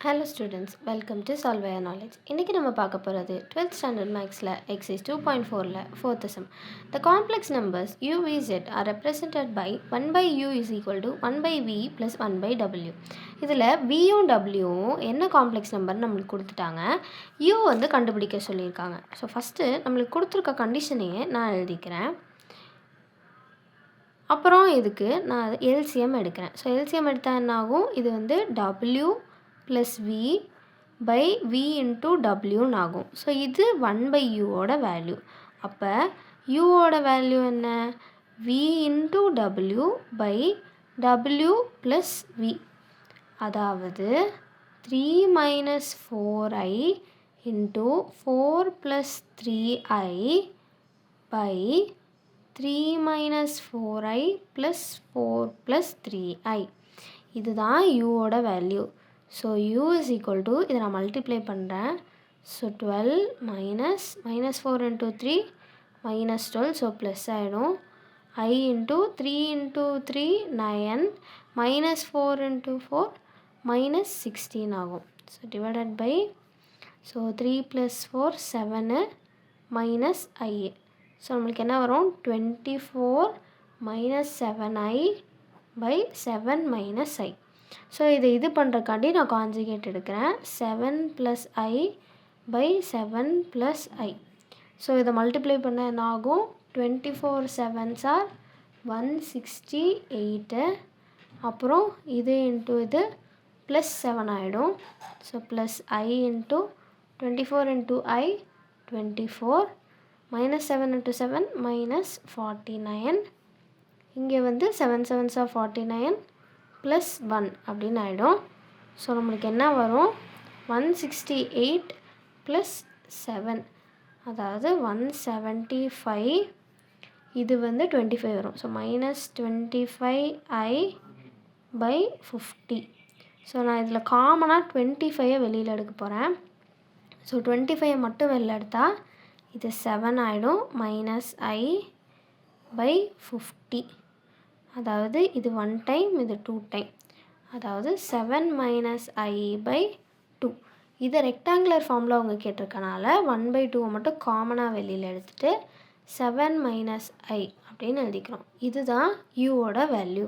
Hello students, welcome to Solve Your Knowledge. இன்றைக்கி நம்ம பார்க்க போகிறது 12th standard mathsல exercise 2.4ல 4th sum. The complex numbers u, v, z are represented by 1 by u is equal to 1 by v plus 1 by w. இதில் vயும் wயும் என்ன complex number நம்மளுக்கு கொடுத்துட்டாங்க, u வந்து கண்டுபிடிக்க சொல்லியிருக்காங்க. ஸோ ஃபஸ்ட்டு நம்மளுக்கு கொடுத்துருக்க கண்டிஷனையே நான் எழுதிக்கிறேன். அப்புறம் இதுக்கு நான் எல்சிஎம் எடுக்கிறேன். ஸோ எல்சிஎம் எடுத்தால் என்ன ஆகும், இது வந்து w plus we by we into டபிள்யூன்னு ஆகும். ஸோ இது 1 பை யூவோட வேல்யூ. அப்போ யூவோட வேல்யூ என்ன, we into W by W plus we, அதாவது 3 minus 4i into 4 plus 3i by 3 minus 4i plus 4 plus 3i. இதுதான் யூவோட value. So u is equal to, இதை நான் multiply பண்ணுறேன். So 12 minus 4 into 3 minus 12, so plus ஆகிடும். I into 3 into 3 9, minus 4 into 4 minus 16 ஆகும். So divided by, so 3 plus 4 7 minus I. So நம்மளுக்கு என்ன வரும், 24 minus 7i by 7 minus I. So இது பண்ணுறக்காண்டி நான் கான்ஜுகேட் எடுக்கிறேன். 7 plus i by 7 plus i. So இதை மல்டிப்ளை பண்ண என்ன ஆகும், 24 7s are 168. அப்புறம் இது இன்ட்டு இது ப்ளஸ் 7 ஆகிடும். ஸோ ப்ளஸ் ஐ இன்ட்டு 24 இன்ட்டு ஐ 24, மைனஸ் 7 இன்ட்டு 7 மைனஸ் 49. இங்கே வந்து 7 7s are 49 ப்ளஸ் 1 அப்படின்னு ஆகிடும். ஸோ நம்மளுக்கு என்ன வரும், 168 ப்ளஸ் 7, அதாவது 175. இது வந்து 25 வரும். So minus 25i by 50. So நான் இதில் காமனாக 25 வெளியில் எடுக்க போகிறேன். ஸோ 25 மட்டும் வெளியில் எடுத்தால் இது 7 ஆகிடும். மைனஸ் i பை 50, அதாவது இது 1 டைம், இது 2 டைம், அதாவது 7 மைனஸ் ஐ பை 2. இதை ரெக்டாங்குலர் ஃபார்மில் அவங்க கேட்டிருக்கனால 1 பை 2 மட்டும் காமனாக வெளியில் எடுத்துகிட்டு 7 மைனஸ் ஐ அப்படின்னு எழுதிக்கிறோம். இதுதான் யூவோட வேல்யூ.